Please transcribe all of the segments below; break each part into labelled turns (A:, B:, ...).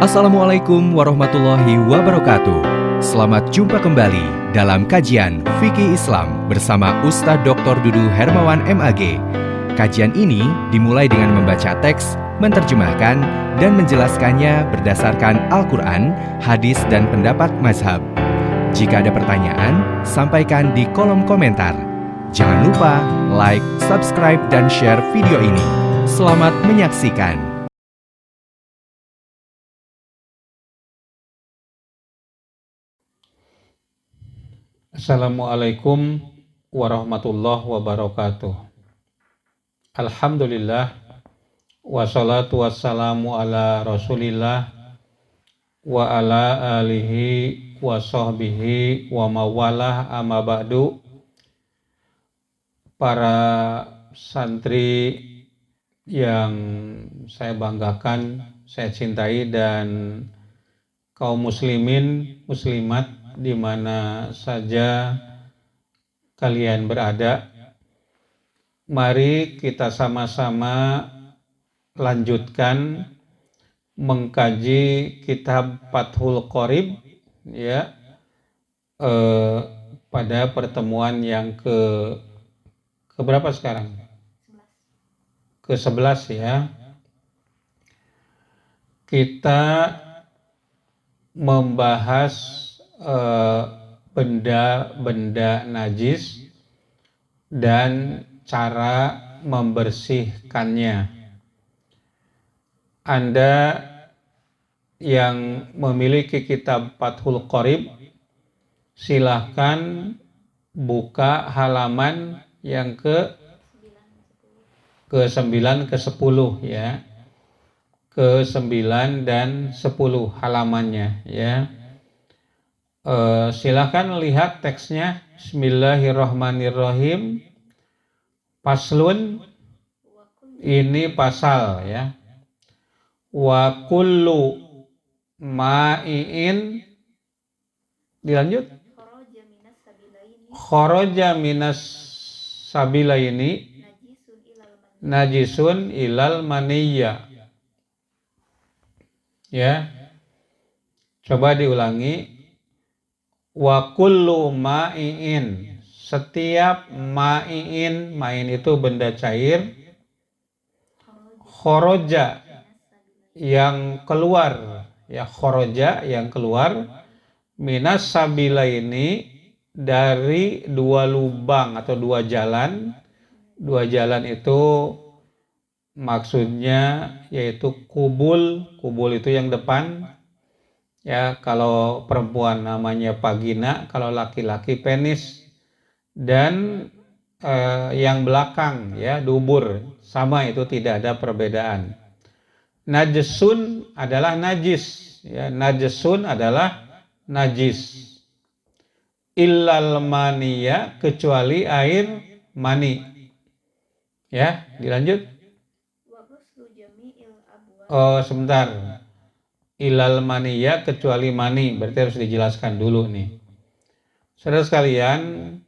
A: Assalamualaikum warahmatullahi wabarakatuh. Selamat jumpa kembali dalam kajian Fikih Islam bersama Ustadz Dr. Dudu Hermawan MAG. Kajian ini dimulai dengan membaca teks, menerjemahkan, dan menjelaskannya berdasarkan Al-Quran, hadis, dan pendapat mazhab. Jika ada pertanyaan, sampaikan di kolom komentar. Jangan lupa like, subscribe, dan share video ini. Selamat menyaksikan.
B: Assalamualaikum warahmatullahi wabarakatuh. Alhamdulillah, wassalatu wassalamu ala rasulillah wa ala alihi wa sahbihi wa mawalah amma ba'du. Para santri yang saya banggakan, saya cintai, dan kaum muslimin, muslimat di mana saja kalian berada, mari kita sama-sama lanjutkan mengkaji kitab Fathul Qorib ya, pada pertemuan yang keberapa sekarang? Ke-11 ya. Kita membahas benda-benda najis dan cara membersihkannya. Anda yang memiliki kitab Fathul Qorib, silahkan buka halaman yang ke-9, ke-10 ya. Ke-9 dan 10 halamannya ya. Silahkan lihat teksnya. Bismillahirrahmanirrahim. Paslun, ini pasal ya. Wa kullu ma'iin, dilanjut. Kharaja minas sabilaini najisun ilal maniyya. Ya. Coba diulangi. Wa kullu ma'iin, setiap ma'iin, ma'in itu benda cair, khoroja yang keluar ya, khoroja yang keluar, minas sabila ini dari dua lubang atau dua jalan. Dua jalan itu maksudnya yaitu kubul itu yang depan ya, kalau perempuan namanya vagina, kalau laki-laki penis, dan yang belakang ya dubur, sama, itu tidak ada perbedaan. Najisun adalah najis ya, najisun adalah najis. Illal maniya, kecuali air mani. Ya, dilanjut. Oh, sebentar. Ilal maniya, kecuali mani, berarti harus dijelaskan dulu nih. Saudara sekalian,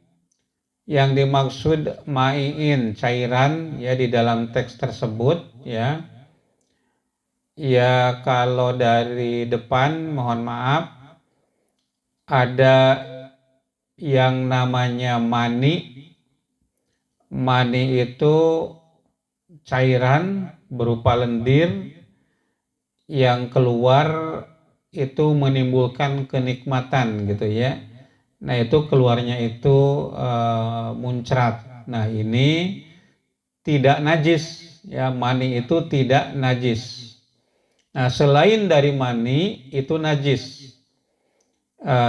B: yang dimaksud ma'iin, cairan ya di dalam teks tersebut ya. Ya, kalau dari depan mohon maaf, ada yang namanya mani. Mani itu cairan berupa lendir yang keluar itu menimbulkan kenikmatan gitu ya. Nah, itu keluarnya itu muncrat. Nah, ini tidak najis ya, mani itu tidak najis. Nah, selain dari mani itu najis,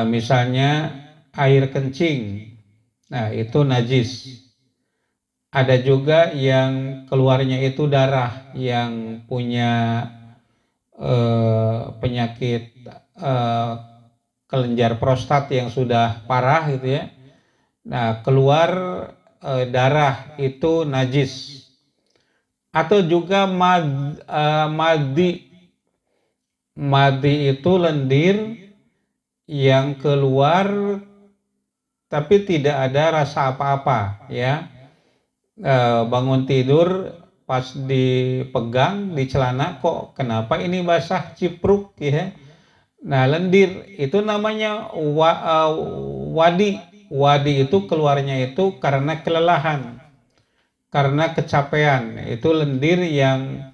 B: misalnya air kencing, nah itu najis. Ada juga yang keluarnya itu darah, yang punya penyakit kelenjar prostat yang sudah parah gitu ya. Nah, keluar darah itu najis. Atau juga madi. Madi itu lendir yang keluar tapi tidak ada rasa apa-apa ya. Bangun tidur pas dipegang di celana kok kenapa ini basah cipruk ya. Nah, lendir itu namanya wadi. Wadi itu keluarnya itu karena kelelahan, karena kecapean. Itu lendir yang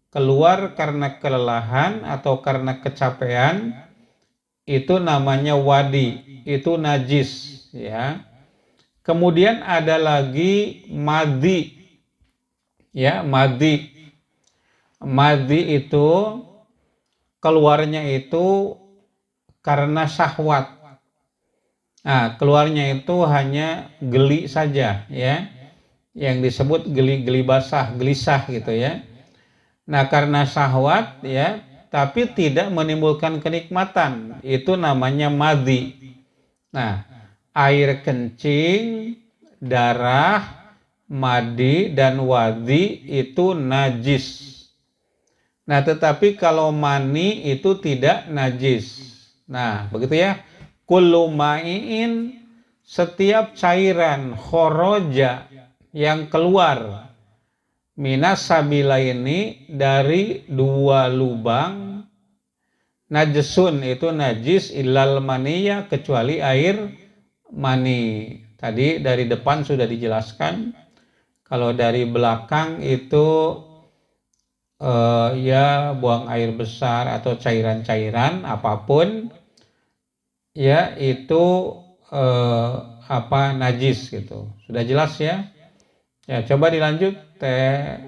B: keluar karena kelelahan atau karena kecapean, itu namanya wadi, itu najis ya. Kemudian ada lagi madhi ya, madhi. Madhi itu keluarnya itu karena syahwat. Nah, keluarnya itu hanya geli saja ya, yang disebut geli basah, gelisah gitu ya. Nah, karena syahwat ya, tapi tidak menimbulkan kenikmatan, itu namanya madhi. Nah, air kencing, darah, madi dan wadi itu najis. Nah, tetapi kalau mani itu tidak najis. Nah, begitu ya. Kullu ma'iin, setiap cairan khoroja yang keluar minas sabilaini, dari dua lubang, najesun itu najis, illal maniyya, kecuali air mani. Tadi dari depan sudah dijelaskan. Kalau dari belakang itu ya buang air besar atau cairan-cairan apapun ya itu najis gitu. Sudah jelas ya? Ya, coba dilanjut Teh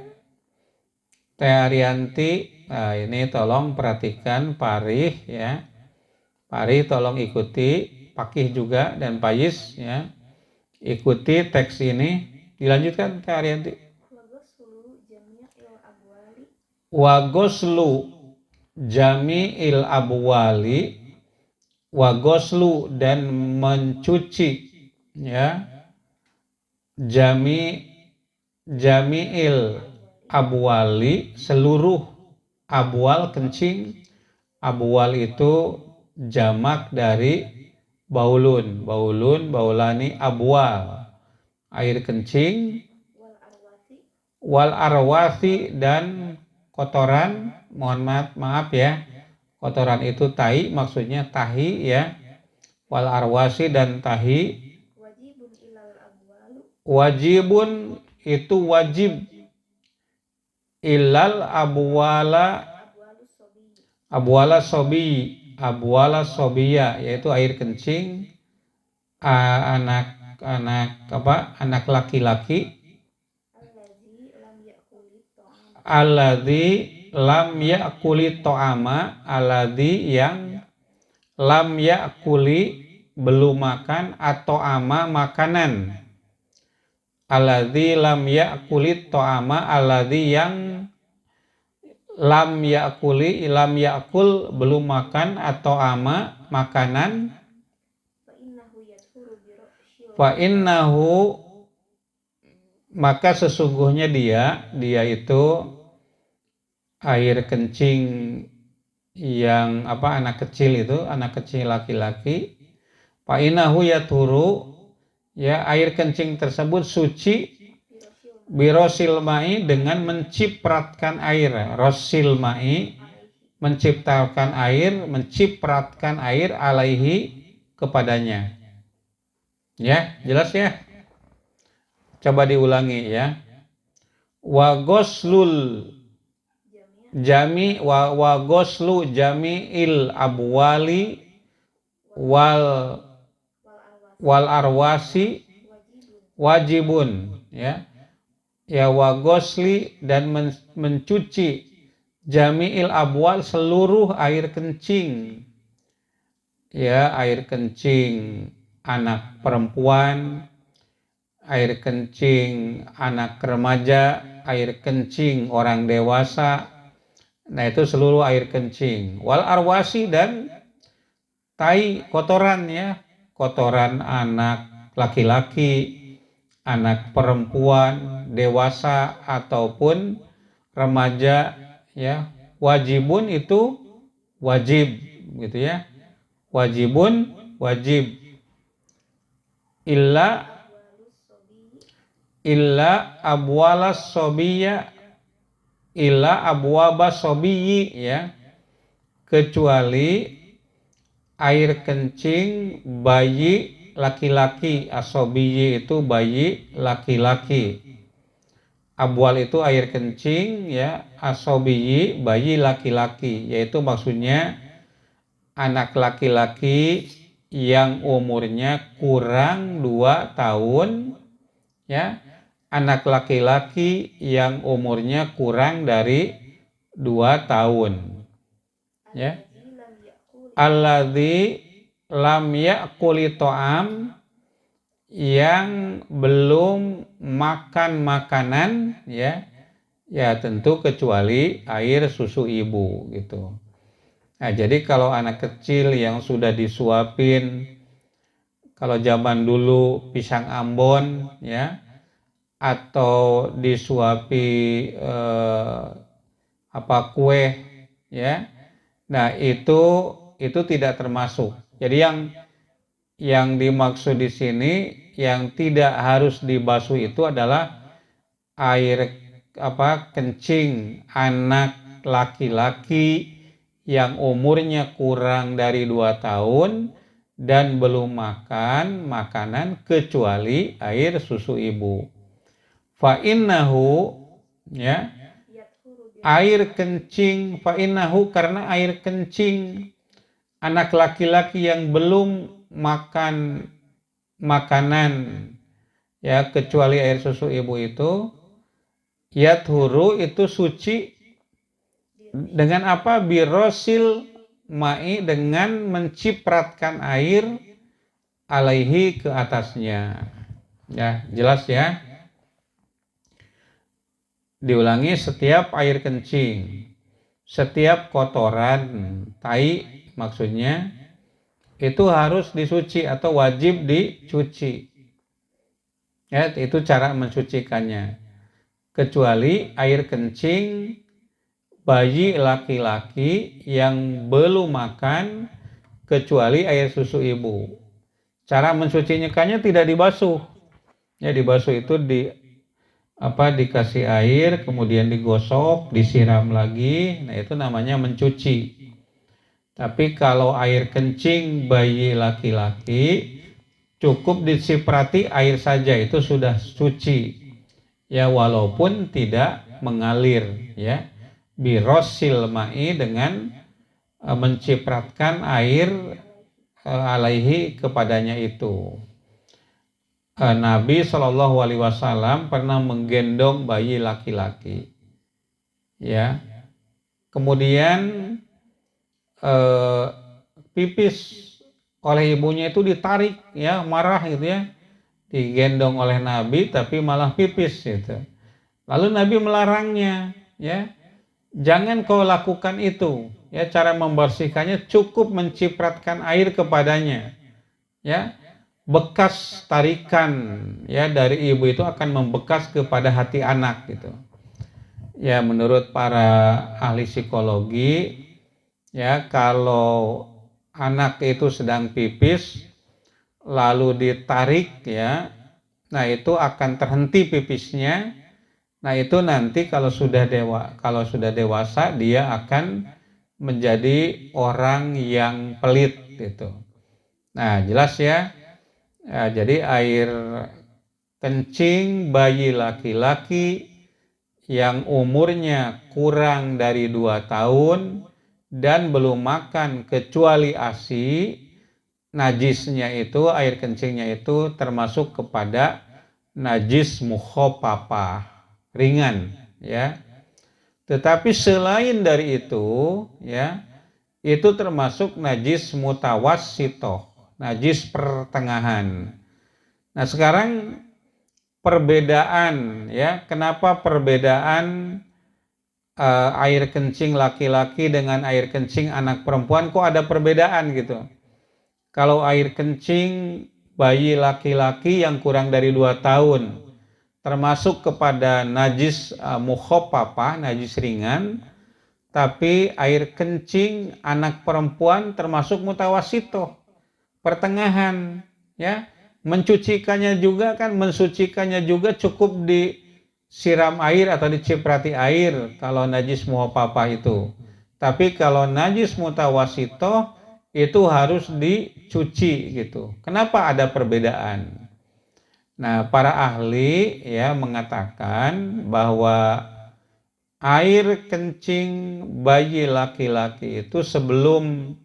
B: Arianti. Nah, ini tolong perhatikan Parih ya. Parih tolong ikuti, Pakih juga dan Payis ya. Ikuti teks ini. Dilanjutkan Teh Arianti. Wa ghuslu jami'il abwali, wa ghuslu dan mencuci ya, jami'il abwali, seluruh abwal kencing. Abwal itu jamak dari baulun, baulani, abwal, air kencing. Wal arwasi, dan kotoran, mohon maaf ya, kotoran itu tai, maksudnya tahi ya. Wal arwasi, dan tahi. Wajibun itu wajib, ilal abwala sobiya, yaitu air kencing anak laki-laki. Alladzi lam ya'kuli to'ama, alladzi yang lam ya'kuli belum makan, atau ama makanan. Alladzi lam ya'kuli to'ama, alladzi yang lam ya'kul belum makan, atau ama makanan. Fa innahu, maka sesungguhnya dia itu air kencing yang anak kecil itu, anak kecil laki-laki. Fa innahu yaturu, ya, air kencing tersebut suci, birosil ma'i, dengan mencipratkan air. Rosil ma'i, mencipratkan air, alaihi, kepadanya. Ya, jelas ya? Coba diulangi ya. Wa ghuslul jami'il abwali wal arwasi wajibun ya. Ya, wa ghusli, dan mencuci jami'il abwal, seluruh air kencing. Ya, air kencing anak perempuan, air kencing anak remaja, air kencing orang dewasa. Nah, itu seluruh air kencing. Wal arwasi, dan tai, kotoran ya, kotoran anak laki-laki, anak perempuan, dewasa ataupun remaja ya. Wajibun itu wajib gitu ya. Wajibun wajib. Illa abwalas sobiya, illa abwaba sobiyyi, ya, kecuali air kencing bayi laki-laki. Asobiyyi itu bayi laki-laki. Abwal itu air kencing, ya, asobiyyi bayi laki-laki, yaitu maksudnya anak laki-laki yang umurnya kurang 2 tahun, ya, anak laki-laki yang umurnya kurang dari 2 tahun, ya. Alladzi lam ya'kuli ta'am, yang belum makan makanan, ya, ya tentu kecuali air susu ibu gitu. Nah, jadi kalau anak kecil yang sudah disuapin, kalau zaman dulu pisang Ambon, ya, atau disuapi kue, ya, nah itu tidak termasuk. Jadi yang dimaksud di sini yang tidak harus dibasuh itu adalah air kencing anak laki-laki yang umurnya kurang dari 2 tahun dan belum makan makanan kecuali air susu ibu. Fa innahu, ya, air kencing, fa innahu, karena air kencing anak laki-laki yang belum makan makanan, ya, kecuali air susu ibu itu, yathuru, itu suci dengan apa? Birosil ma'i, dengan mencipratkan air, alaihi, ke atasnya. Ya, jelas ya. Diulangi, setiap air kencing, setiap kotoran, tai maksudnya, itu harus disuci atau wajib dicuci. Ya, itu cara mensucikannya. Kecuali air kencing bayi laki-laki yang belum makan kecuali air susu ibu. Cara mensucikannya tidak dibasuh. Ya, dibasuh itu dikasih air, kemudian digosok, disiram lagi. Nah, itu namanya mencuci. Tapi kalau air kencing bayi laki-laki cukup disiprati air saja, itu sudah suci. Ya, walaupun tidak mengalir, ya. Birosil ma'i, dengan mencipratkan air alaihi, kepadanya itu. Nabi Shallallahu Alaihi Wasallam pernah menggendong bayi laki-laki, ya. Kemudian pipis oleh ibunya itu ditarik, ya, marah gitu, ya, digendong oleh Nabi tapi malah pipis gitu. Lalu Nabi melarangnya, ya, jangan kau lakukan itu, ya. Cara membersihkannya cukup mencipratkan air kepadanya, ya. Bekas tarikan, ya, dari ibu itu akan membekas kepada hati anak gitu. Ya, menurut para ahli psikologi, ya, kalau anak itu sedang pipis lalu ditarik, ya, nah itu akan terhenti pipisnya. Nah, itu nanti kalau sudah dewasa dia akan menjadi orang yang pelit gitu. Nah, jelas ya. Ya, jadi air kencing bayi laki-laki yang umurnya kurang dari 2 tahun dan belum makan kecuali ASI, najisnya itu, air kencingnya itu termasuk kepada najis mukhafafah, ringan, ya. Tetapi selain dari itu, ya, itu termasuk najis mutawassitoh, najis pertengahan. Nah, sekarang perbedaan, ya, kenapa perbedaan air kencing laki-laki dengan air kencing anak perempuan kok ada perbedaan gitu. Kalau air kencing bayi laki-laki yang kurang dari 2 tahun termasuk kepada najis mukhafafah, najis ringan, tapi air kencing anak perempuan termasuk mutawassitoh, pertengahan, ya. Mensucikannya juga cukup siram air atau diciprati air kalau najis muhafafah itu. Tapi kalau najis mutawasito itu harus dicuci gitu. Kenapa ada perbedaan? Nah, para ahli ya mengatakan bahwa air kencing bayi laki-laki itu sebelum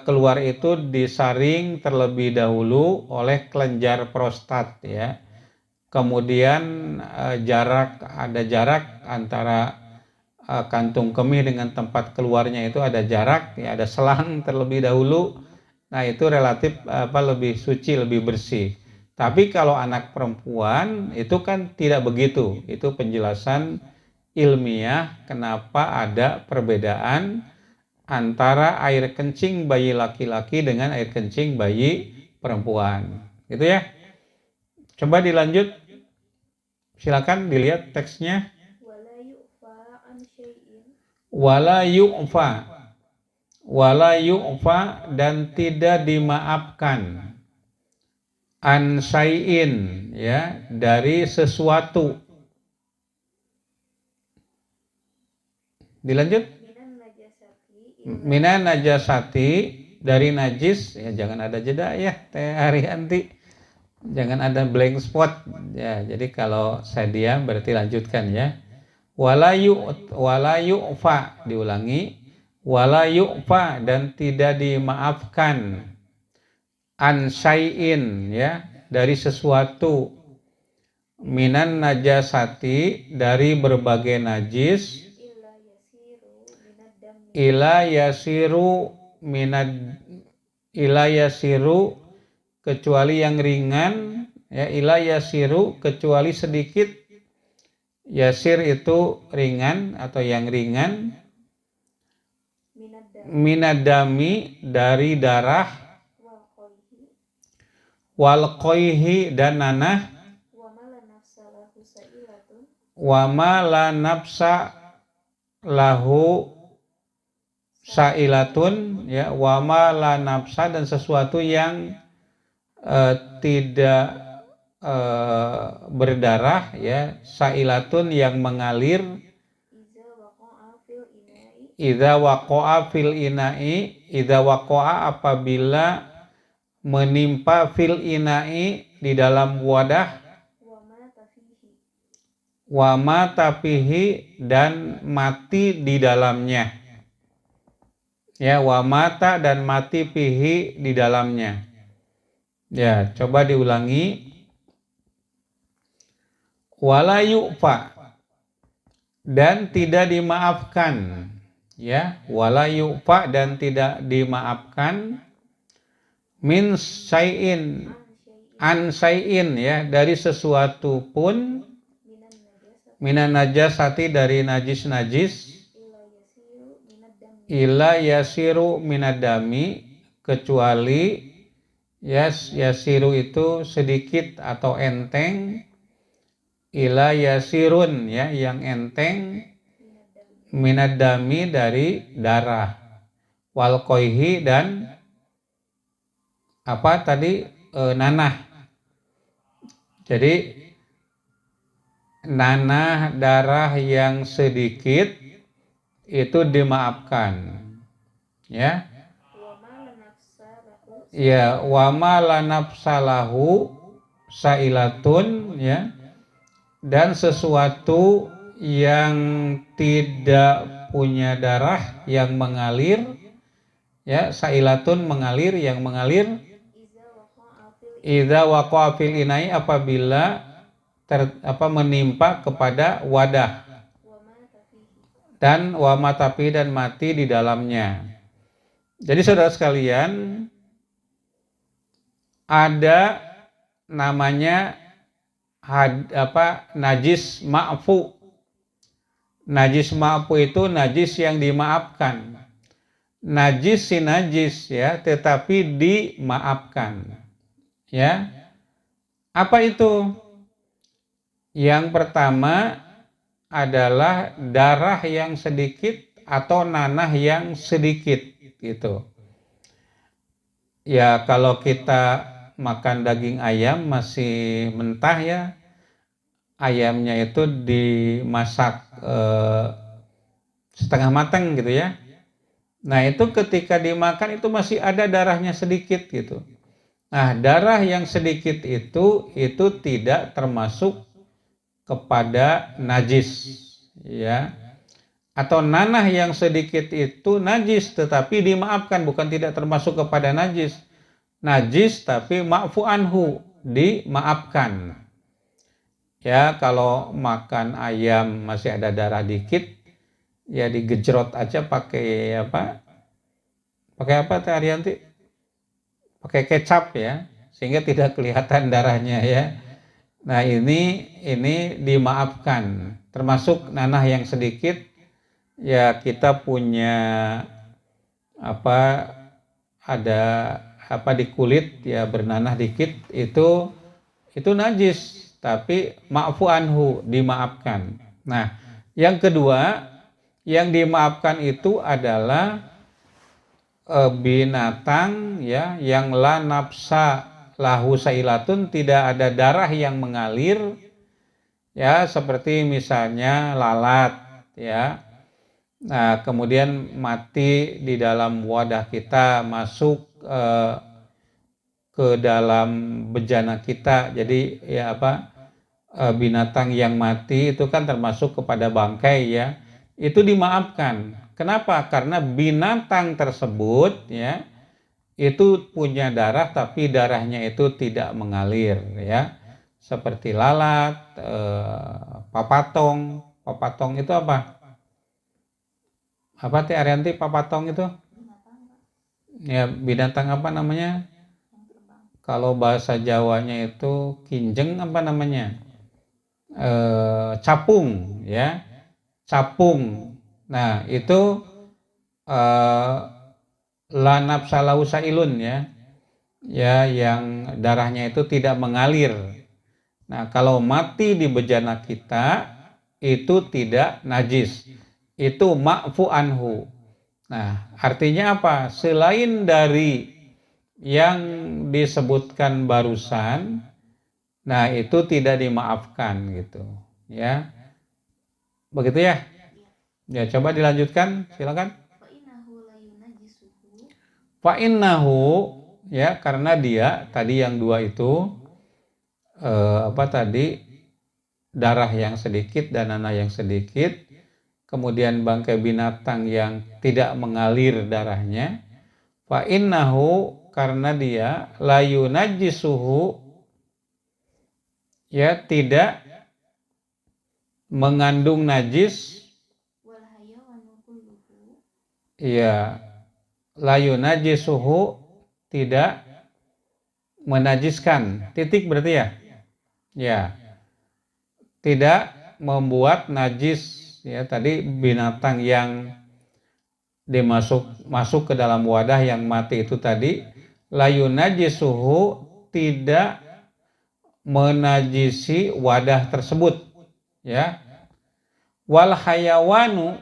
B: keluar itu disaring terlebih dahulu oleh kelenjar prostat ya. Kemudian ada jarak antara kantung kemih dengan tempat keluarnya itu ada jarak, ya ada selang terlebih dahulu. Nah, itu relatif lebih suci, lebih bersih. Tapi kalau anak perempuan itu kan tidak begitu. Itu penjelasan ilmiah kenapa ada perbedaan antara air kencing bayi laki-laki dengan air kencing bayi perempuan. Gitu ya. Coba dilanjut. Silakan dilihat teksnya. Wala yu'fa dan tidak dimaafkan an syai'in ya dari sesuatu. Dilanjut. Minan najasati dari najis ya, jangan ada jeda ya Teh Arianti. Jangan ada blank spot ya. Jadi kalau saya diam berarti lanjutkan ya. Wala yu'fa diulangi. Wala yu'fa dan tidak dimaafkan an syai'in ya dari sesuatu minan najasati dari berbagai najis ila yasiru kecuali yang ringan ya, ila yasiru kecuali sedikit. Yasir itu ringan atau yang ringan. Minadami dari darah. Wal qoihi dan nanah. Wama la nafsa lahu sa'ilatun ya, wama la nafsa dan sesuatu yang tidak berdarah ya, sa'ilatun yang mengalir. Idza waqa'a fil ina'i, idza waqa'a apabila menimpa fil ina'i di dalam wadah. Wa mata fihi dan mati di dalamnya. Ya, wa mata dan mati fihi di dalamnya. Ya, coba diulangi. Wala yu'fa dan tidak dimaafkan. Ya, wala yu'fa dan tidak dimaafkan min syai'in an syai'in ya dari sesuatu pun minan najasati dari najis-najis ila yasiru minadami kecuali yasiru itu sedikit atau enteng, ila yasirun ya yang enteng, minadami dari darah, wal qoihi dan apa tadi nanah. Jadi nanah darah yang sedikit itu dimaafkan ya. Ya, wama la nafsalahu sa'ilatun ya, dan sesuatu yang tidak punya darah yang mengalir ya, sa'ilatun mengalir, yang mengalir. Idza waqa'a fil inai apabila menimpa kepada wadah dan wa matapi dan mati di dalamnya. Jadi saudara sekalian, ada namanya najis ma'fu. Najis ma'fu itu najis yang dimaafkan. Najis si najis ya, tetapi dimaafkan. Ya. Apa itu? Yang pertama adalah darah yang sedikit atau nanah yang sedikit gitu. Ya, kalau kita makan daging ayam masih mentah ya, ayamnya itu dimasak setengah matang gitu ya. Nah itu ketika dimakan itu masih ada darahnya sedikit gitu. Nah darah yang sedikit itu tidak termasuk kepada najis ya. Atau nanah yang sedikit itu najis tetapi dimaafkan, bukan tidak termasuk kepada najis. Najis tapi ma'fu anhu, dimaafkan. Ya kalau makan ayam masih ada darah dikit, ya digejrot aja pakai apa? Pakai apa Teh Arianti? Pakai kecap ya, sehingga tidak kelihatan darahnya ya. Nah ini dimaafkan, termasuk nanah yang sedikit. Ya kita punya apa? Ada apa di kulit ya bernanah dikit itu najis, tapi ma'fu anhu, dimaafkan. Nah yang kedua yang dimaafkan itu adalah binatang ya yang la nafsa lahu sailatun, tidak ada darah yang mengalir ya, seperti misalnya lalat ya. Nah kemudian mati di dalam wadah kita, masuk ke dalam bejana kita. Jadi ya apa, binatang yang mati itu kan termasuk kepada bangkai ya, itu dimaafkan. Kenapa? Karena binatang tersebut ya itu punya darah tapi darahnya itu tidak mengalir ya, seperti lalat, papatong. Papatong itu apa? Apa Teh Arianti papatong itu? Ya binatang apa namanya? Kalau bahasa Jawanya itu kinjeng apa namanya? Capung ya, capung. Nah itu la nafsalau sailun ya, ya yang darahnya itu tidak mengalir. Nah kalau mati di bejana kita itu tidak najis, itu ma'fu anhu. Nah artinya apa? Selain dari yang disebutkan barusan, nah itu tidak dimaafkan gitu ya. Begitu ya? Ya coba dilanjutkan, silakan. Fa innahu ya, karena dia tadi yang dua itu apa tadi, darah yang sedikit dan nanah yang sedikit, kemudian bangkai binatang yang tidak mengalir darahnya. Fa innahu, karena dia la yunajjisuhu ya, tidak mengandung najis. Ya, la yunajjisuhu, tidak menajiskan. Titik berarti ya? Ya. Tidak membuat najis ya, tadi binatang yang masuk ke dalam wadah yang mati itu tadi, la yunajjisuhu, tidak menajisi wadah tersebut ya. Wal hayawanu,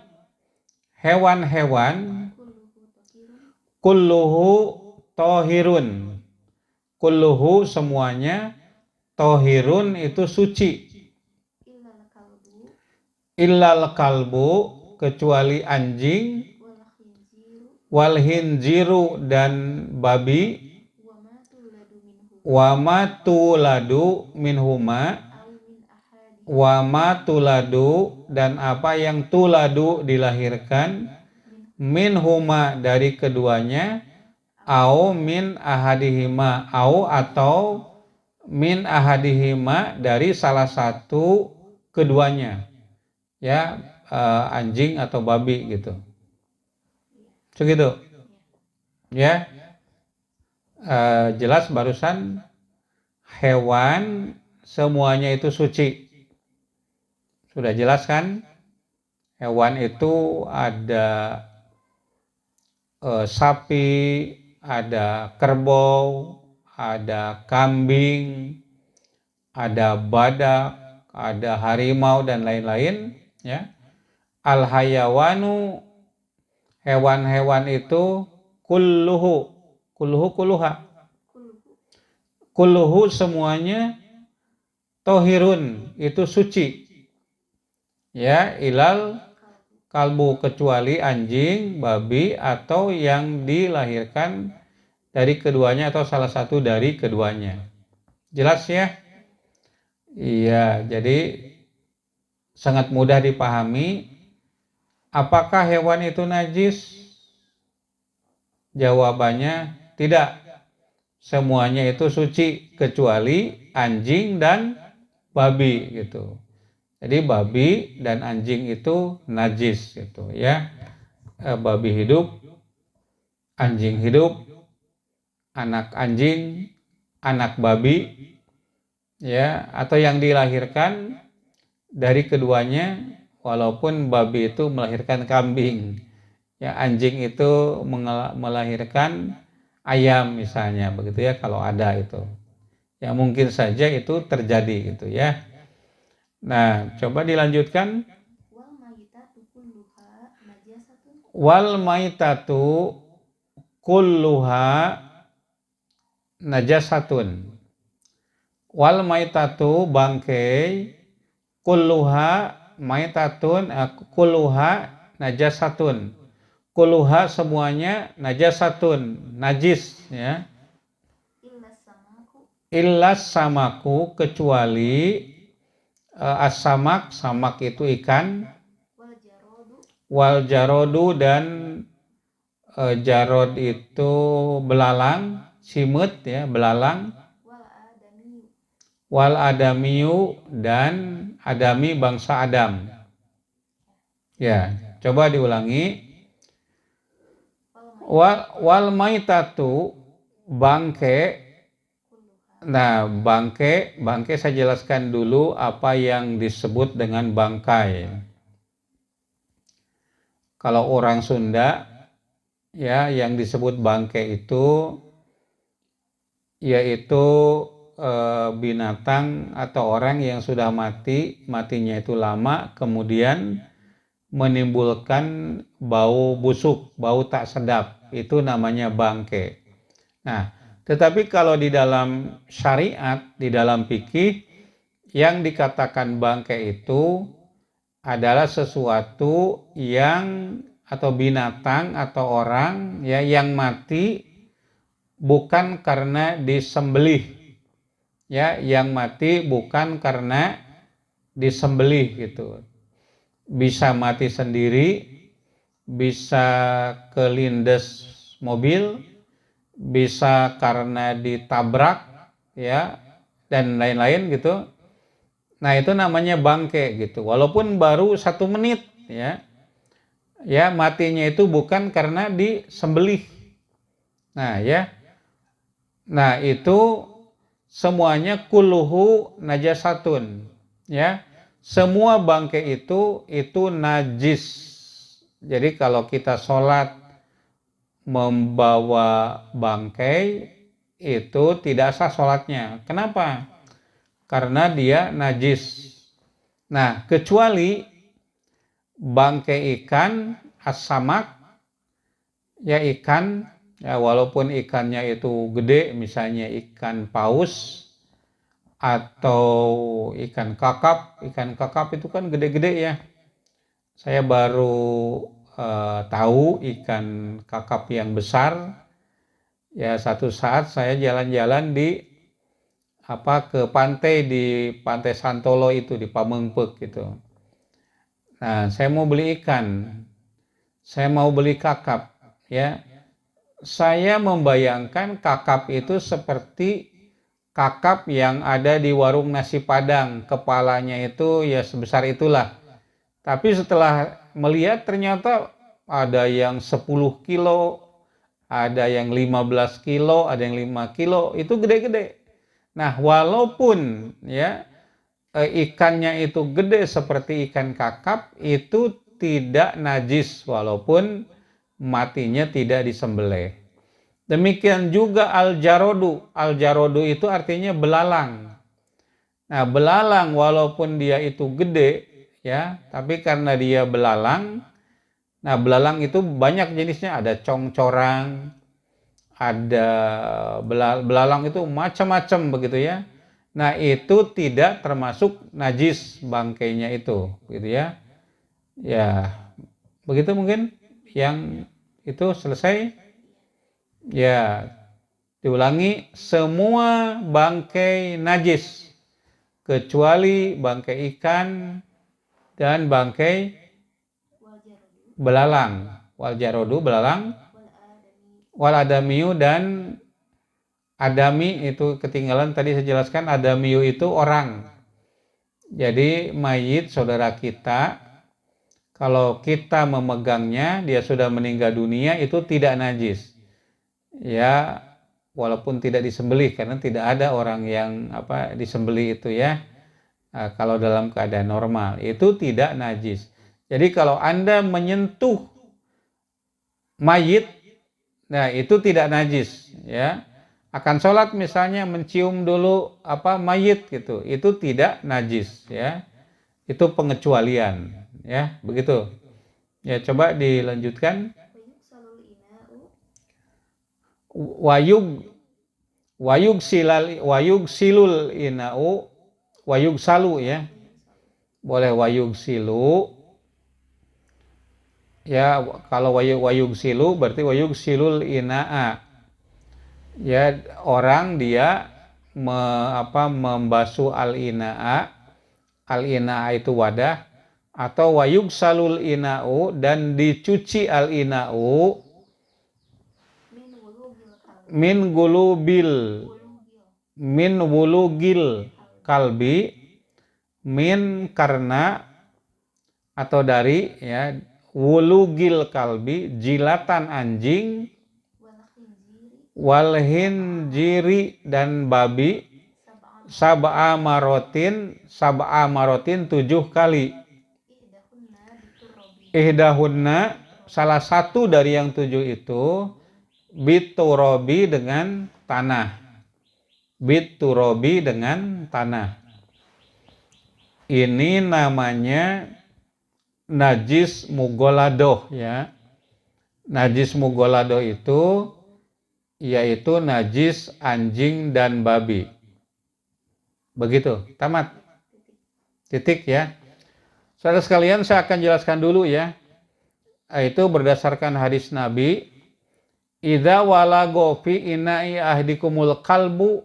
B: hewan-hewan, kulluhu tohirun, kulluhu semuanya, tohirun itu suci, illal kalbu, kecuali anjing, wal hinziru, dan babi, wa ma tuladu minhuma, wa ma tuladu, dan apa yang tuladu dilahirkan, minhuma dari keduanya, au min ahadihima, au atau min ahadihima dari salah satu keduanya ya, anjing atau babi gitu. Segitu ya. Jelas barusan hewan semuanya itu suci. Sudah jelas kan? Hewan itu ada sapi, ada kerbau, ada kambing, ada badak, ada harimau dan lain-lain ya. Al hayawanu, hewan-hewan itu, kulluha, kulluhu semuanya, tohirun itu suci. Ya, ilal kalbu kecuali anjing, babi atau yang dilahirkan dari keduanya atau salah satu dari keduanya. Jelas ya? Iya, jadi sangat mudah dipahami. Apakah hewan itu najis? Jawabannya tidak. Semuanya itu suci kecuali anjing dan babi gitu. Jadi babi dan anjing itu najis gitu ya. Babi hidup, anjing hidup, anak anjing, anak babi ya, atau yang dilahirkan dari keduanya, walaupun babi itu melahirkan kambing. Ya, anjing itu melahirkan ayam misalnya, begitu ya, kalau ada itu. Ya mungkin saja itu terjadi gitu ya. Nah, coba dilanjutkan. Wal maitatu kulluha najasatun. Wal maitatu bangkai kulluha maitatun kulluha najasatun. Kulluha semuanya najasatun, najis ya. Illas samaku kecuali as-samak, samak itu ikan, wal jarodu dan jarod itu belalang, simut ya, belalang, wal adamiyu dan adami bangsa Adam. Ya, coba diulangi. Wal maitatu bangke. Nah, bangke saya jelaskan dulu apa yang disebut dengan bangkai. Kalau orang Sunda ya, yang disebut bangke itu yaitu binatang atau orang yang sudah matinya itu lama, kemudian menimbulkan bau busuk, bau tak sedap, itu namanya bangke. Nah, tetapi kalau di dalam syariat, di dalam fikih, yang dikatakan bangke itu adalah sesuatu yang atau binatang atau orang ya yang mati bukan karena disembelih. Ya, yang mati bukan karena disembelih gitu. Bisa mati sendiri, bisa kelindes mobil, bisa karena ditabrak ya, dan lain-lain gitu. Nah, itu namanya bangke gitu. Walaupun baru 1 menit ya. Ya, matinya itu bukan karena disembelih. Nah, ya. Nah, itu semuanya kulluhu najasatun ya. Semua bangke itu najis. Jadi kalau kita sholat membawa bangkai itu tidak sah sholatnya. Kenapa? Karena dia najis. Nah, kecuali bangkai ikan as-samak ya, ikan ya, walaupun ikannya itu gede, misalnya ikan paus atau ikan kakap. Ikan kakap itu kan gede-gede ya. Saya baru tahu ikan kakap yang besar. Ya, satu saat saya jalan-jalan ke pantai, di Pantai Santolo itu di Pamengpeuk gitu. Nah, saya mau beli ikan. Saya mau beli kakap ya. Saya membayangkan kakap itu seperti kakap yang ada di warung nasi Padang, kepalanya itu ya sebesar itulah. Tapi setelah melihat ternyata ada yang 10 kilo, ada yang 15 kilo, ada yang 5 kilo, itu gede-gede. Nah, walaupun ya ikannya itu gede seperti ikan kakap, itu tidak najis walaupun matinya tidak disembelih. Demikian juga al-jarodu. Al-jarodu itu artinya belalang. Nah, belalang walaupun dia itu gede ya, tapi karena dia belalang, nah belalang itu banyak jenisnya, ada congcorang, ada belalang itu macam-macam begitu ya. Nah, itu tidak termasuk najis bangkainya itu, gitu ya. Ya, begitu mungkin yang itu selesai. Ya, diulangi, semua bangkai najis kecuali bangkai ikan dan bangkai belalang. Wal jarodu belalang, wal adamiyu dan adami itu ketinggalan tadi saya jelaskan, adamiyu itu orang. Jadi mayit saudara kita, kalau kita memegangnya, dia sudah meninggal dunia, itu tidak najis. Ya, walaupun tidak disembelih, karena tidak ada orang yang disembelih itu ya. Nah, kalau dalam keadaan normal, itu tidak najis. Jadi kalau Anda menyentuh mayit, nah itu tidak najis ya. Akan sholat misalnya mencium dulu mayit gitu, itu tidak najis ya. Itu pengecualian ya, begitu. Ya, coba dilanjutkan. Wayug silul inau, wayug salu ya. Boleh wayug silu. Ya, kalau wayug silu berarti wayug silul inaa. Ya, orang dia membasuh al-inaa. Al-inaa itu wadah, atau wayug salul inau, dan dicuci al-inau min wulugil kalbi, min karena atau dari ya, wulugil kalbi jilatan anjing, wal hinjiri dan babi, sab'a marotin 7 kali. Ihdahunna, salah satu dari yang 7 itu, biturobi dengan tanah. Biturobi dengan tanah. Ini namanya najis mugoladoh ya. Najis mugoladoh itu yaitu najis anjing dan babi. Begitu, tamat. Titik ya. Saudara sekalian, saya akan jelaskan dulu ya. Itu berdasarkan hadis Nabi, idza walago fi ina'i ahdikumul kalbu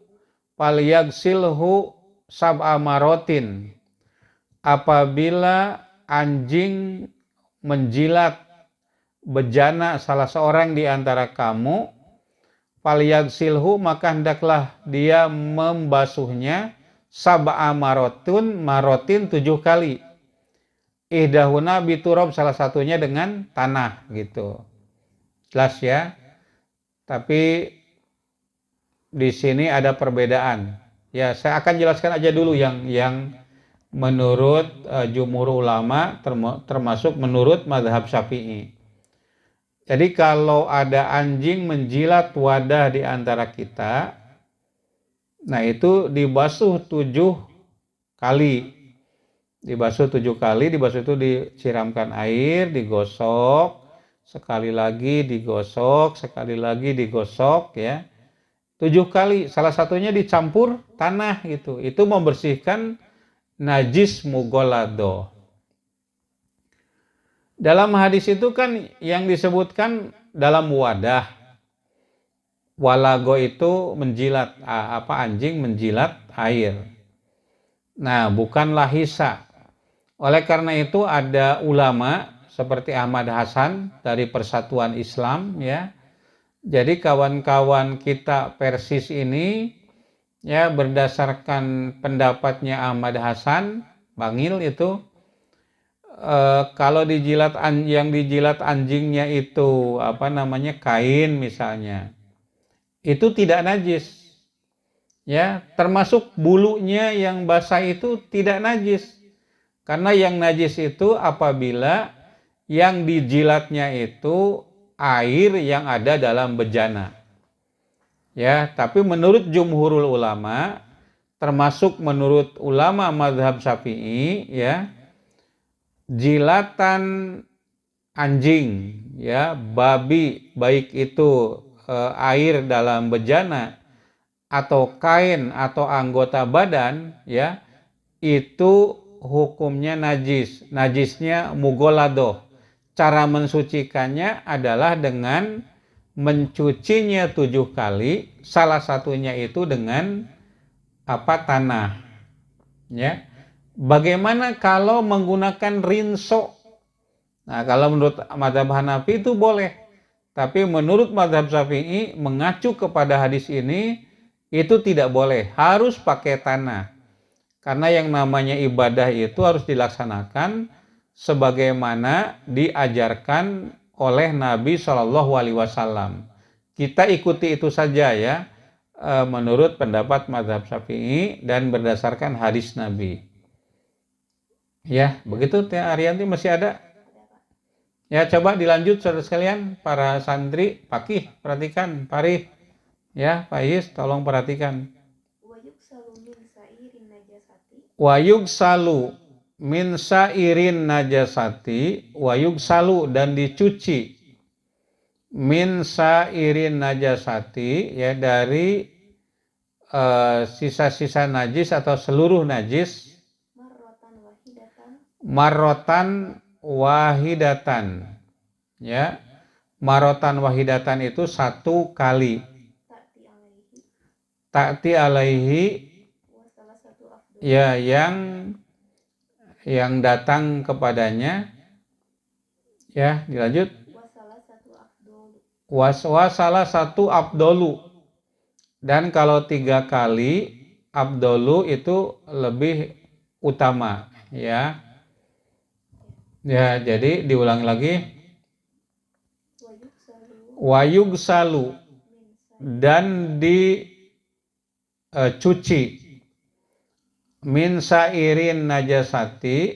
B: falyagsilhu sab'a marotin. Apabila anjing menjilat bejana salah seorang di antara kamu, falyagsilhu, maka hendaklah dia membasuhnya sab'a marotin 7 kali. Ihdahuna biturob, salah satunya dengan tanah gitu. Jelas ya. Tapi di sini ada perbedaan. Ya, saya akan jelaskan aja dulu yang menurut jumhur ulama, termasuk menurut mazhab Syafi'i. Jadi kalau ada anjing menjilat wadah di antara kita, nah itu dibasuh 7 kali. Dibasuh 7 kali, dibasuh itu disiramkan air, digosok, sekali lagi digosok, sekali lagi digosok ya. 7 kali, salah satunya dicampur tanah gitu. Itu membersihkan najis mugolado. Dalam hadis itu kan yang disebutkan dalam wadah. Walago itu menjilat anjing menjilat air. Nah, bukanlah hisa. Oleh karena itu ada ulama seperti Ahmad Hasan dari Persatuan Islam ya. Jadi kawan-kawan kita Persis ini ya, berdasarkan pendapatnya Ahmad Hasan Bangil itu, kalau yang dijilat anjingnya itu kain misalnya, itu tidak najis. Ya, termasuk bulunya yang basah itu tidak najis. Karena yang najis itu apabila yang dijilatnya itu air yang ada dalam bejana. Ya, tapi menurut jumhurul ulama, termasuk menurut ulama mazhab Syafi'i ya, jilatan anjing ya, babi, baik itu air dalam bejana atau kain atau anggota badan, ya, itu hukumnya najis. Najisnya mugoladoh. Cara mensucikannya adalah dengan mencucinya 7 kali, salah satunya itu dengan tanah, ya. Bagaimana kalau menggunakan rinso? Nah, kalau menurut mazhab Hanafi itu boleh. Tapi menurut mazhab Syafi'i mengacu kepada hadis ini itu tidak boleh, harus pakai tanah. Karena yang namanya ibadah itu harus dilaksanakan sebagaimana diajarkan oleh Nabi Shallallahu Alaihi Wasallam. Kita ikuti itu saja ya, menurut pendapat mazhab Syafi'i dan berdasarkan hadis Nabi. Ya, begitu Teh Arianti, masih ada? Ya, coba dilanjut saudara sekalian, para santri, Pakih, perhatikan, Parih, ya, Pak Is, tolong perhatikan. Wayug salu min sairin najasati, wayug salu dan dicuci min sairin najasati, ya, dari sisa-sisa najis atau seluruh najis, marrotan wahidatan, ya, marotan wahidatan itu 1 kali, ta'ti alaihi, ya, yang datang kepadanya, ya, dilanjut, salah satu abdolu, dan kalau 3 kali abdolu itu lebih utama, ya. Ya, jadi diulang lagi. Wayug salu dan dicuci min sairin najasati,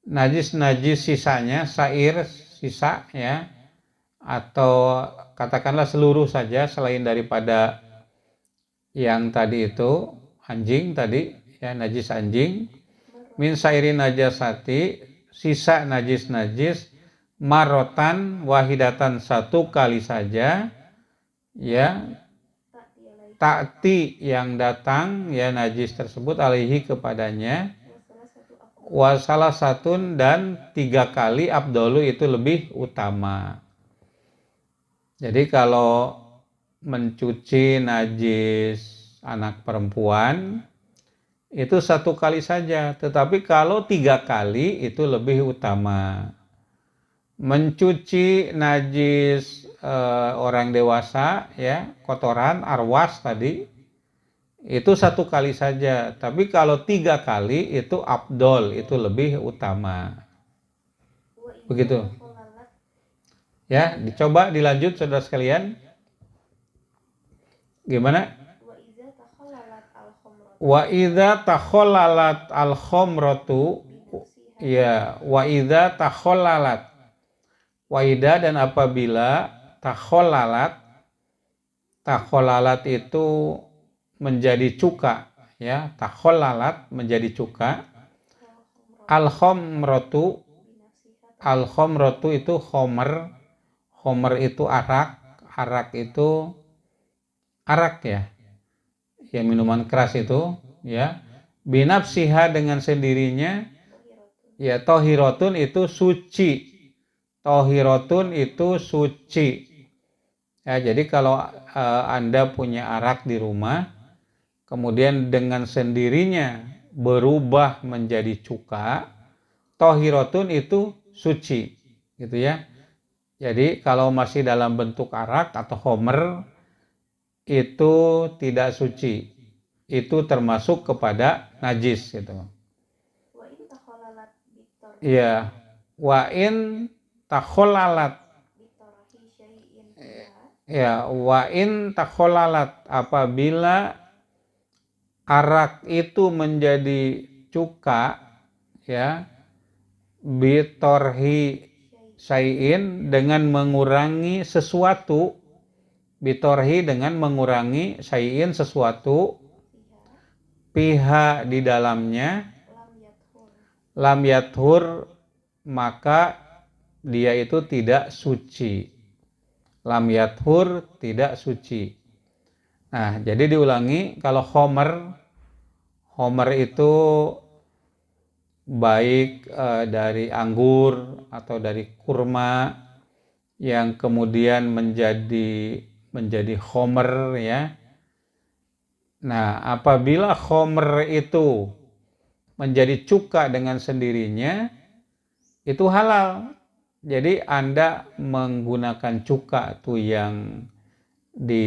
B: najis sisanya, sair sisa, ya, atau katakanlah seluruh saja selain daripada yang tadi itu anjing tadi, ya, najis anjing, min sairin najasati, sisa najis marotan wahidatan 1 kali saja, ya, ta'ti yang datang, ya, najis tersebut alaihi kepadanya, wasalah satun dan 3 kali abdolu itu lebih utama. Jadi kalau mencuci najis anak perempuan itu 1 kali saja, tetapi kalau 3 kali itu lebih utama. Mencuci najis orang dewasa, ya, kotoran arwas tadi itu 1 kali saja, tapi kalau 3 kali itu afdol, itu lebih utama. Begitu. Ya, dicoba dilanjut saudara sekalian. Gimana? Wa idza takhallalat al-khamratu, ya, wa idza takhallalat, wa idza dan apabila takhallalat itu menjadi cuka, ya, takhallalat menjadi cuka, al-khamratu itu khomer itu arak itu arak, ya, ya, minuman keras itu, ya, binafsiha dengan sendirinya, ya, tohirotun itu suci, ya. Jadi kalau Anda punya arak di rumah kemudian dengan sendirinya berubah menjadi cuka, tohirotun itu suci, gitu ya. Jadi kalau masih dalam bentuk arak atau homer itu tidak suci, itu termasuk kepada najis, gitu. Iya, wa in takhallalat, ya, wa in takhallalat apabila arak itu menjadi cuka, ya, bitorhi syai'in dengan mengurangi sesuatu, bitorhi dengan mengurangi syai'in sesuatu, piha di dalamnya, lam yathur maka dia itu tidak suci, lam yathur tidak suci. Nah, jadi diulangi, kalau homer itu baik dari anggur atau dari kurma yang kemudian menjadi homer ya. Nah, apabila homer itu menjadi cuka dengan sendirinya, itu halal. Jadi Anda menggunakan cuka tuh yang di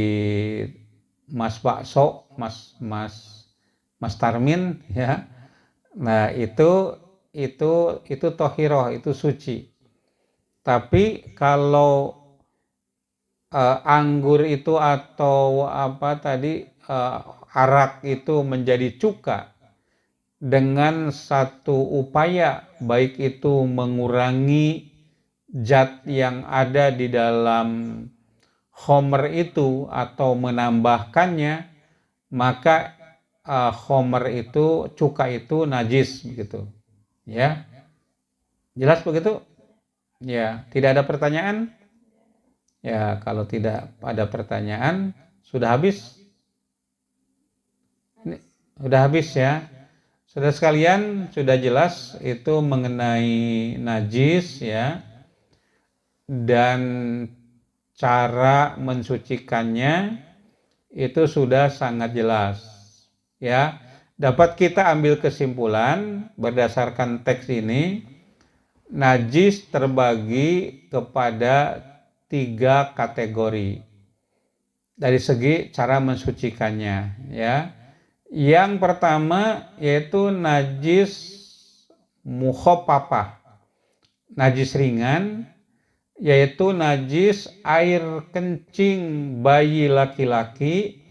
B: Mas Bakso, Mas Tarmin ya. Nah, itu tohiroh, itu suci. Tapi kalau anggur itu atau arak itu menjadi cuka dengan satu upaya, baik itu mengurangi zat yang ada di dalam homer itu atau menambahkannya, maka homer itu, cuka itu najis begitu. Ya. Jelas begitu? Ya, tidak ada pertanyaan? Ya, kalau tidak ada pertanyaan, sudah habis? Sudah habis ya. Saudara sekalian, sudah jelas itu mengenai najis ya. Dan cara mensucikannya itu sudah sangat jelas. Ya, dapat kita ambil kesimpulan berdasarkan teks ini, najis terbagi kepada 3 kategori dari segi cara mensucikannya ya. Yang pertama yaitu najis mukhaffafah, najis ringan, yaitu najis air kencing bayi laki-laki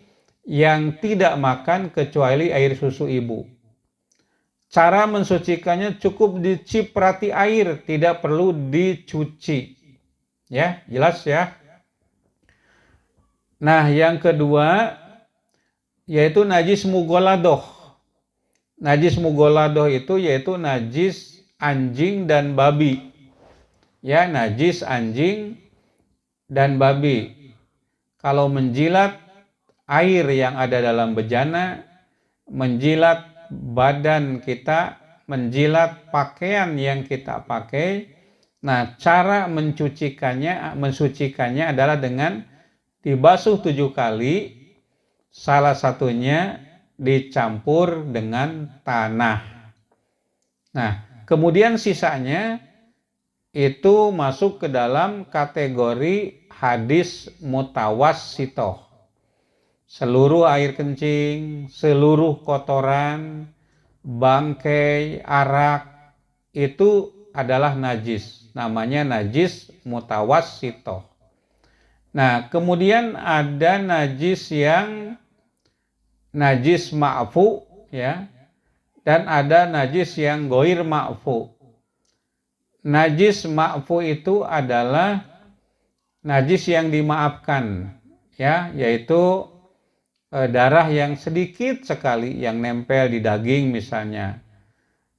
B: yang tidak makan kecuali air susu ibu. Cara mensucikannya cukup diciprati air, tidak perlu dicuci. Ya, jelas ya. Nah, yang kedua yaitu najis mughaladoh. Najis mughaladoh itu yaitu najis anjing dan babi. Ya, najis anjing dan babi. Kalau menjilat air yang ada dalam bejana, menjilat badan kita, menjilat pakaian yang kita pakai. Nah, cara mensucikannya adalah dengan dibasuh 7 kali, salah satunya dicampur dengan tanah. Nah, kemudian sisanya itu masuk ke dalam kategori hadis mutawassitoh. Seluruh air kencing, seluruh kotoran, bangkai, arak, itu adalah najis. Namanya najis mutawassitoh. Nah, kemudian ada najis yang najis ma'fu ya, dan ada najis yang ghair ma'fu. Najis ma'fu itu adalah najis yang dimaafkan ya, yaitu darah yang sedikit sekali yang nempel di daging misalnya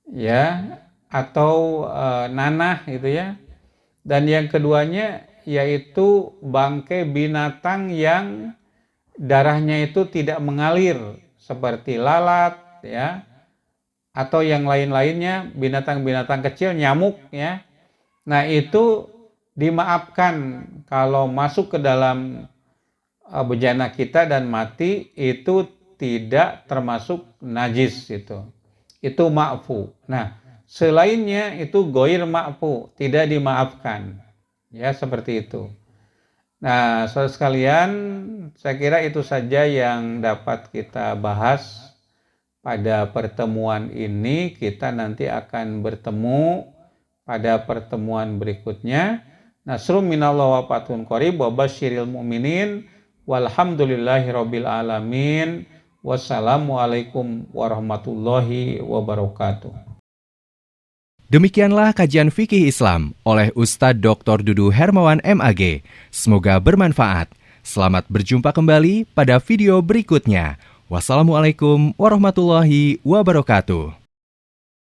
B: ya, atau nanah gitu ya. Dan yang keduanya yaitu bangkai binatang yang darahnya itu tidak mengalir seperti lalat ya, atau yang lain-lainnya, binatang-binatang kecil, nyamuk ya. Nah, itu dimaafkan kalau masuk ke dalam bejana kita dan mati, itu tidak termasuk najis itu. Itu ma'fu. Nah, selainnya itu ghair ma'fu, tidak dimaafkan. Ya, seperti itu. Nah, saudara sekalian, saya kira itu saja yang dapat kita bahas pada pertemuan ini. Kita nanti akan bertemu pada pertemuan berikutnya. Nasrum minallah wa fathun qarib wa basyiril mu'minin walhamdulillahirabbil alamin. Wassalamualaikum warahmatullahi wabarakatuh.
A: Demikianlah kajian fikih Islam oleh Ustadz Dr. Dudu Hermawan MAG. Semoga bermanfaat. Selamat berjumpa kembali pada video berikutnya. Wassalamualaikum warahmatullahi wabarakatuh.